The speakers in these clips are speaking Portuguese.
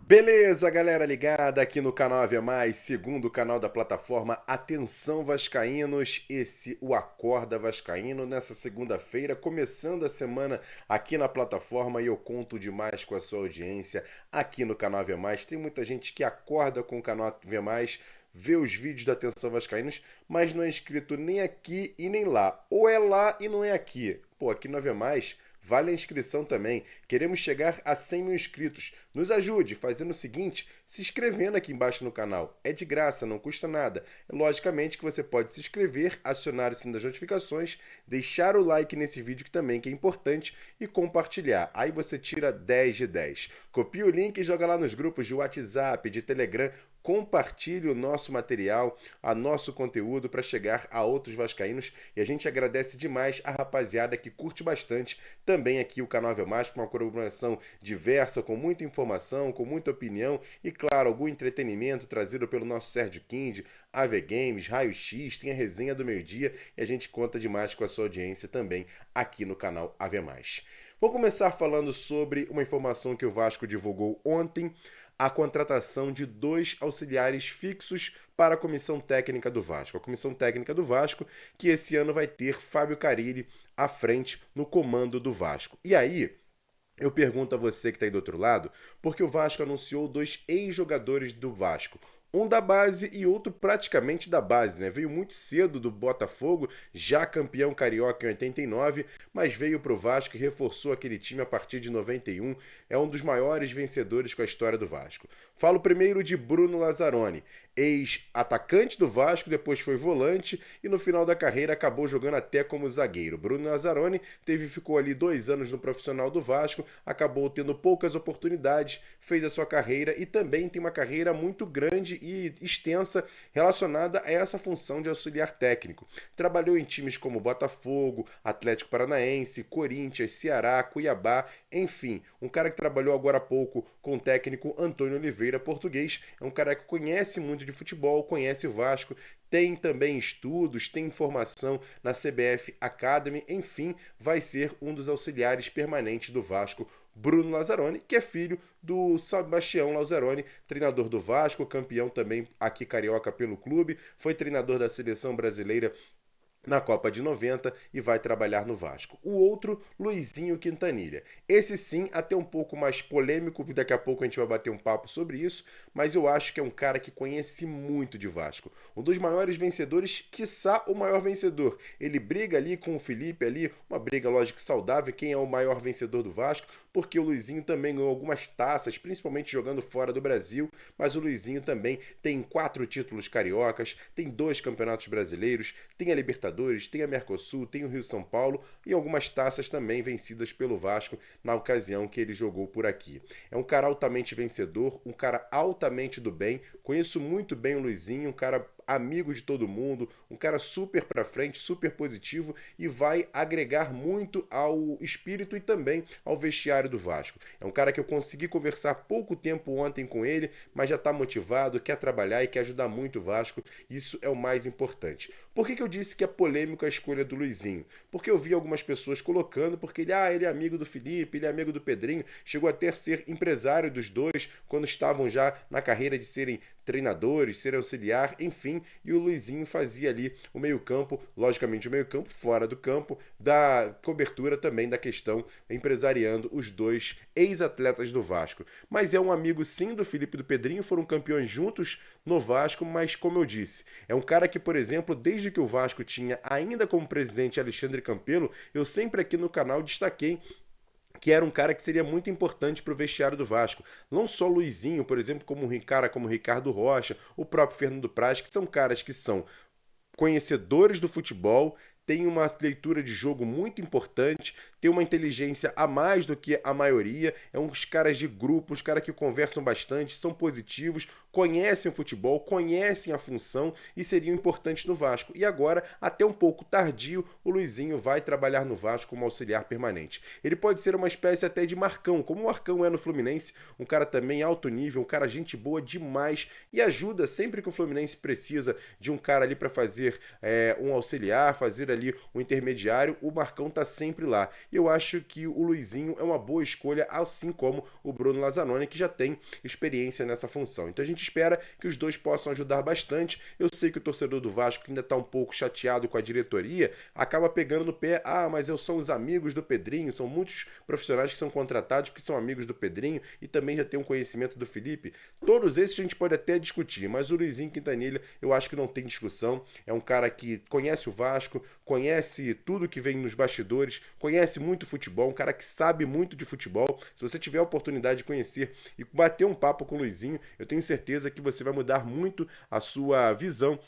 Beleza, galera ligada aqui no canal Ave Mais, segundo canal da plataforma. Atenção, vascaínos, o Acorda Vascaíno nessa segunda-feira, começando a semana aqui na plataforma, e eu conto demais com a sua audiência aqui no canal Ave Mais. Tem muita gente que acorda com o canal Ave Mais, vê os vídeos da Atenção Vascaínos, mas não é inscrito nem aqui e nem lá. Ou é lá e não é aqui. Pô, aqui no Ave Mais vale a inscrição também. Queremos chegar a 100 mil inscritos. Nos ajude fazendo o seguinte, se inscrevendo aqui embaixo no canal. É de graça, não custa nada. É logicamente que você pode se inscrever, acionar o sino das notificações, deixar o like nesse vídeo que é importante e compartilhar. Aí você tira 10 de 10. Copia o link e joga lá nos grupos de WhatsApp, de Telegram. Compartilhe o nosso material, a nosso conteúdo para chegar a outros vascaínos, e a gente agradece demais a rapaziada que curte bastante também aqui o canal Ave Mais, com uma colaboração diversa, com muita informação, com muita opinião e, claro, algum entretenimento trazido pelo nosso Sérgio Kind, AV Games, Raio X, tem a resenha do meio-dia, e a gente conta demais com a sua audiência também aqui no canal Ave Mais. Vou começar falando sobre uma informação que o Vasco divulgou ontem: a contratação de 2 auxiliares fixos para a comissão técnica do Vasco. A comissão técnica do Vasco, que esse ano vai ter Fábio Carille à frente no comando do Vasco. E aí, eu pergunto a você que está aí do outro lado, porque o Vasco anunciou 2 ex-jogadores do Vasco. Um da base e outro praticamente da base, né? Veio muito cedo do Botafogo, já campeão carioca em 89, mas veio para o Vasco e reforçou aquele time a partir de 91. É um dos maiores vencedores com a história do Vasco. Falo primeiro de Bruno Lazzaroni, ex-atacante do Vasco, depois foi volante e no final da carreira acabou jogando até como zagueiro. Bruno Lazzaroni ficou ali 2 anos no profissional do Vasco, acabou tendo poucas oportunidades, fez a sua carreira e também tem uma carreira muito grande e extensa relacionada a essa função de auxiliar técnico. Trabalhou em times como Botafogo, Atlético Paranaense, Corinthians, Ceará, Cuiabá, enfim, um cara que trabalhou agora há pouco com o técnico Antônio Oliveira, português. É um cara que conhece muito de futebol, conhece o Vasco, tem também estudos, tem formação na CBF Academy, enfim, vai ser um dos auxiliares permanentes do Vasco, Bruno Lazzaroni, que é filho do Sebastião Lazzaroni, treinador do Vasco, campeão também aqui carioca pelo clube, foi treinador da seleção brasileira na Copa de 90 e vai trabalhar no Vasco. O outro, Luizinho Quintanilha. Esse sim, até um pouco mais polêmico, daqui a pouco a gente vai bater um papo sobre isso, mas eu acho que é um cara que conhece muito de Vasco. Um dos maiores vencedores, quiçá o maior vencedor. Ele briga ali com o Felipe ali, uma briga lógico saudável, quem é o maior vencedor do Vasco, porque o Luizinho também ganhou algumas taças, principalmente jogando fora do Brasil, mas o Luizinho também tem 4 títulos cariocas, tem 2 campeonatos brasileiros, tem a Libertadores, tem a Mercosul, tem o Rio-São Paulo e algumas taças também vencidas pelo Vasco na ocasião que ele jogou por aqui. É um cara altamente vencedor, um cara altamente do bem. Conheço muito bem o Luizinho, um cara amigo de todo mundo, um cara super pra frente, super positivo e vai agregar muito ao espírito e também ao vestiário do Vasco. É um cara que eu consegui conversar pouco tempo ontem com ele, mas já tá motivado, quer trabalhar e quer ajudar muito o Vasco. Isso é o mais importante. Por que eu disse que é polêmico a escolha do Luizinho? Porque eu vi algumas pessoas colocando, porque ele é amigo do Felipe, ele é amigo do Pedrinho, chegou até a ser empresário dos dois quando estavam já na carreira de serem treinadores, ser auxiliar, enfim, e o Luizinho fazia ali o meio-campo, logicamente o meio-campo fora do campo, da cobertura também da questão empresariando os 2 ex-atletas do Vasco. Mas é um amigo sim do Felipe e do Pedrinho, foram campeões juntos no Vasco, mas como eu disse, é um cara que, por exemplo, desde que o Vasco tinha ainda como presidente Alexandre Campelo, eu sempre aqui no canal destaquei que era um cara que seria muito importante para o vestiário do Vasco. Não só o Luizinho, por exemplo, como um cara como o Ricardo Rocha, o próprio Fernando Praz, que são caras que são conhecedores do futebol, têm uma leitura de jogo muito importante, tem uma inteligência a mais do que a maioria, é uns caras de grupo, uns caras que conversam bastante, são positivos, conhecem o futebol, conhecem a função e seriam importantes no Vasco. E agora, até um pouco tardio, o Luizinho vai trabalhar no Vasco como auxiliar permanente. Ele pode ser uma espécie até de Marcão, como o Marcão é no Fluminense, um cara também alto nível, um cara gente boa demais e ajuda sempre que o Fluminense precisa de um cara ali para fazer um auxiliar, fazer ali ali o intermediário, o Marcão tá sempre lá. E eu acho que o Luizinho é uma boa escolha, assim como o Bruno Lazzaroni, que já tem experiência nessa função. Então a gente espera que os dois possam ajudar bastante. Eu sei que o torcedor do Vasco ainda está um pouco chateado com a diretoria, acaba pegando no pé, mas eu sou os amigos do Pedrinho, são muitos profissionais que são contratados porque são amigos do Pedrinho e também já tem um conhecimento do Felipe. Todos esses a gente pode até discutir, mas o Luizinho Quintanilha eu acho que não tem discussão. É um cara que conhece o Vasco, conhece tudo que vem nos bastidores, conhece muito futebol, um cara que sabe muito de futebol. Se você tiver a oportunidade de conhecer e bater um papo com o Luizinho, eu tenho certeza que você vai mudar muito a sua visão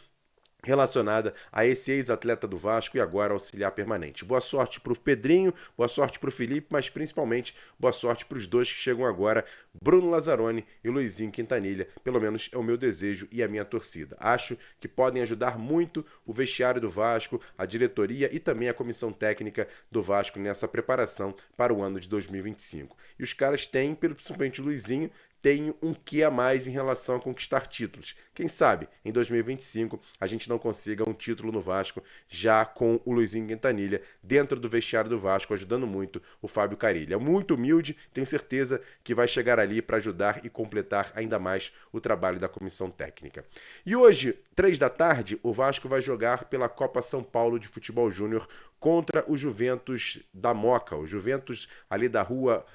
relacionada a esse ex-atleta do Vasco e agora auxiliar permanente. Boa sorte para o Pedrinho, boa sorte para o Felipe, mas principalmente boa sorte para os dois que chegam agora, Bruno Lazzaroni e Luizinho Quintanilha. Pelo menos é o meu desejo e a minha torcida. Acho que podem ajudar muito o vestiário do Vasco, a diretoria e também a comissão técnica do Vasco nessa preparação para o ano de 2025. E os caras têm, principalmente o Luizinho, tem um quê a mais em relação a conquistar títulos. Quem sabe, em 2025, a gente não consiga um título no Vasco, já com o Luizinho Quintanilha dentro do vestiário do Vasco, ajudando muito o Fábio Carilli. É muito humilde, tenho certeza que vai chegar ali para ajudar e completar ainda mais o trabalho da comissão técnica. E hoje, 3 da tarde, o Vasco vai jogar pela Copa São Paulo de Futebol Júnior contra o Juventus da Moca, o Juventus ali da rua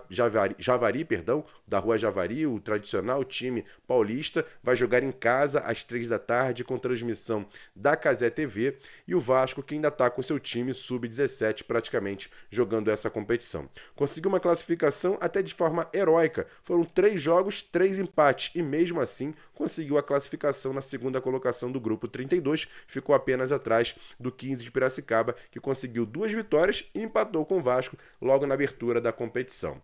Javari, da rua Javari, o tradicional time paulista, vai jogar em casa às 3 da tarde com transmissão da Cazé TV e o Vasco que ainda está com seu time sub-17 praticamente jogando essa competição. Conseguiu uma classificação até de forma heróica, foram 3 jogos, 3 empates e mesmo assim conseguiu a classificação na segunda colocação do grupo 32, ficou apenas atrás do 15 de Piracicaba, que conseguiu 2 vitórias e empatou com o Vasco logo na abertura da competição.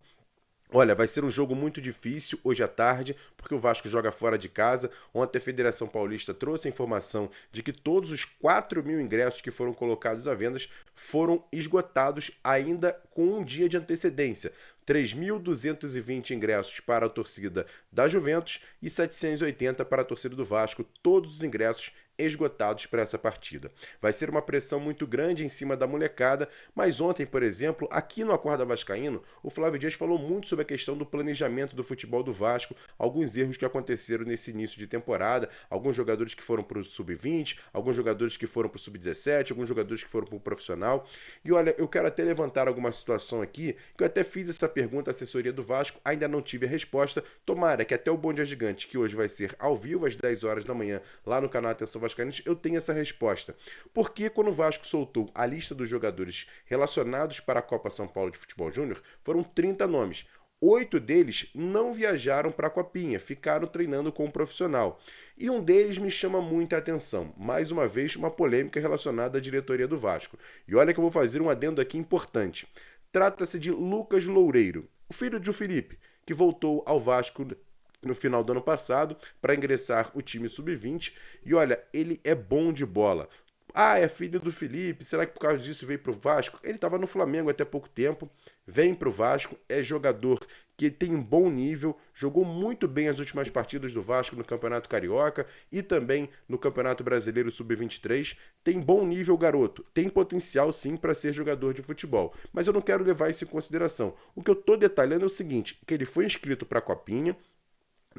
Olha, vai ser um jogo muito difícil hoje à tarde, porque o Vasco joga fora de casa. Ontem a Federação Paulista trouxe a informação de que todos os 4.000 ingressos que foram colocados à venda foram esgotados ainda com um dia de antecedência. 3.220 ingressos para a torcida da Juventus e 780 para a torcida do Vasco, todos os ingressos esgotados para essa partida. Vai ser uma pressão muito grande em cima da molecada, mas ontem, por exemplo, aqui no Acorda Vascaíno, o Flávio Dias falou muito sobre a questão do planejamento do futebol do Vasco, alguns erros que aconteceram nesse início de temporada, alguns jogadores que foram para o sub-20, alguns jogadores que foram para o sub-17, alguns jogadores que foram para o profissional. E olha, eu quero até levantar alguma situação aqui, que eu até fiz essa pergunta à assessoria do Vasco, ainda não tive a resposta. Tomara que até o Bom Dia Gigante, que hoje vai ser ao vivo às 10 horas da manhã, lá no canal Atenção Vascaínos, eu tenho essa resposta. Porque quando o Vasco soltou a lista dos jogadores relacionados para a Copa São Paulo de Futebol Júnior, foram 30 nomes. 8 deles não viajaram para a Copinha, ficaram treinando com um profissional. E um deles me chama muita atenção. Mais uma vez, uma polêmica relacionada à diretoria do Vasco. E olha que eu vou fazer um adendo aqui importante. Trata-se de Lucas Loureiro, o filho de Felipe, que voltou ao Vasco no final do ano passado para ingressar o time sub-20. E olha, ele é bom de bola. É filho do Felipe, será que por causa disso veio para o Vasco? Ele estava no Flamengo até pouco tempo, vem para o Vasco, é jogador que tem um bom nível, jogou muito bem as últimas partidas do Vasco no Campeonato Carioca e também no Campeonato Brasileiro Sub-23. Tem bom nível, garoto. Tem potencial, sim, para ser jogador de futebol. Mas eu não quero levar isso em consideração. O que eu estou detalhando é o seguinte, que ele foi inscrito para a Copinha,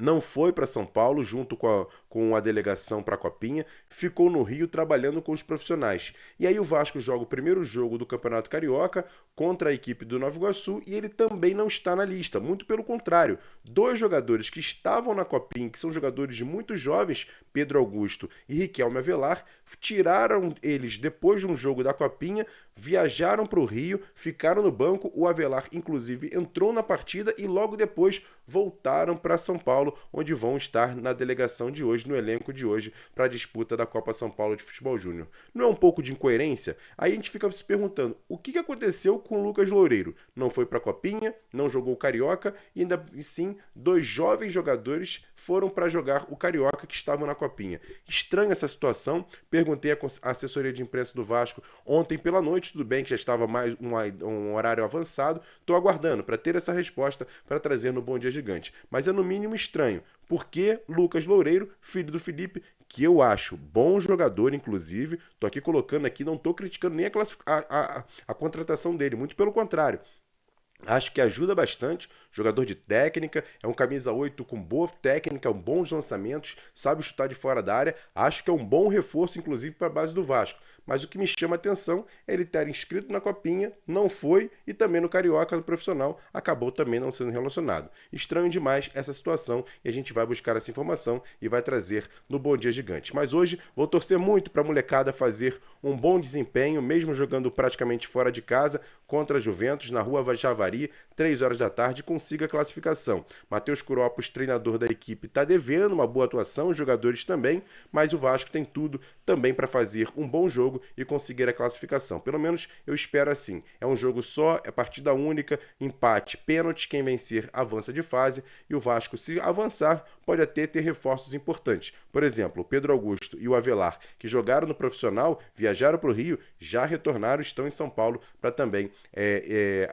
não foi para São Paulo junto com a delegação para a Copinha, ficou no Rio trabalhando com os profissionais. E aí o Vasco joga o primeiro jogo do Campeonato Carioca contra a equipe do Nova Iguaçu e ele também não está na lista, muito pelo contrário. 2 jogadores que estavam na Copinha, que são jogadores muito jovens, Pedro Augusto e Riquelme Avelar, tiraram eles depois de um jogo da Copinha, viajaram para o Rio, ficaram no banco, o Avelar inclusive entrou na partida e logo depois voltaram para São Paulo, onde vão estar na delegação de hoje, no elenco de hoje, para a disputa da Copa São Paulo de Futebol Júnior. Não é um pouco de incoerência? Aí a gente fica se perguntando, o que aconteceu com o Lucas Loureiro? Não foi para a Copinha, não jogou o Carioca, e ainda sim, 2 jovens jogadores foram para jogar o Carioca que estavam na Copinha. Estranha essa situação, perguntei à assessoria de imprensa do Vasco ontem pela noite, tudo bem que já estava mais um horário avançado, estou aguardando para ter essa resposta para trazer no Bom Dia Gigante. Mas é no mínimo estranho estranho. Porque Lucas Loureiro, filho do Felipe, que eu acho bom jogador, inclusive, tô aqui colocando aqui, não tô criticando nem a contratação dele, muito pelo contrário. Acho que ajuda bastante, jogador de técnica, é um camisa 8 com boa técnica, bons lançamentos, sabe chutar de fora da área. Acho que é um bom reforço, inclusive, para a base do Vasco. Mas o que me chama a atenção é ele estar inscrito na Copinha, não foi, e também no Carioca, no profissional, acabou também não sendo relacionado. Estranho demais essa situação e a gente vai buscar essa informação e vai trazer no Bom Dia Gigante. Mas hoje vou torcer muito para a molecada fazer um bom desempenho, mesmo jogando praticamente fora de casa, contra a Juventus, na Rua Javari, 3 horas da tarde, consiga a classificação. Matheus Curopos, treinador da equipe, está devendo uma boa atuação, os jogadores também, mas o Vasco tem tudo também para fazer um bom jogo e conseguir a classificação. Pelo menos eu espero assim. É um jogo só, é partida única, empate, pênalti, quem vencer avança de fase e o Vasco, se avançar, pode até ter reforços importantes. Por exemplo, o Pedro Augusto e o Avelar, que jogaram no profissional, viajaram para o Rio, já retornaram, estão em São Paulo para também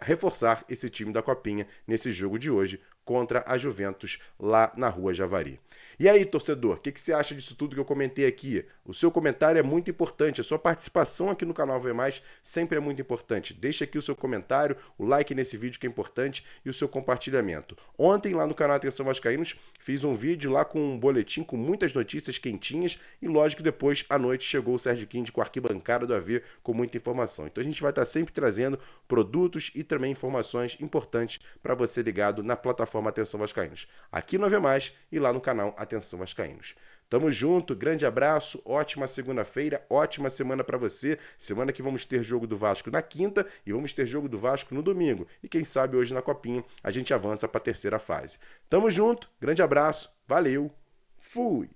reforçar esse time da Copinha nesse jogo de hoje contra a Juventus lá na Rua Javari. E aí, torcedor, o que você acha disso tudo que eu comentei aqui? O seu comentário é muito importante, a sua participação aqui no canal Vê Mais sempre é muito importante. Deixa aqui o seu comentário, o like nesse vídeo que é importante e o seu compartilhamento. Ontem lá no canal Atenção Vascaínos fiz um vídeo lá com um boletim com muitas notícias quentinhas e lógico depois à noite chegou o Sérgio Kind com a arquibancada do AV com muita informação. Então a gente vai estar sempre trazendo produtos e também informações importantes para você ligado na plataforma Atenção Vascaínos. Aqui no AV Mais e lá no canal Atenção Vascaínos. Tamo junto, grande abraço, ótima segunda-feira, ótima semana para você. Semana que vamos ter jogo do Vasco na quinta e vamos ter jogo do Vasco no domingo. E quem sabe hoje na Copinha a gente avança para a terceira fase. Tamo junto, grande abraço, valeu, fui!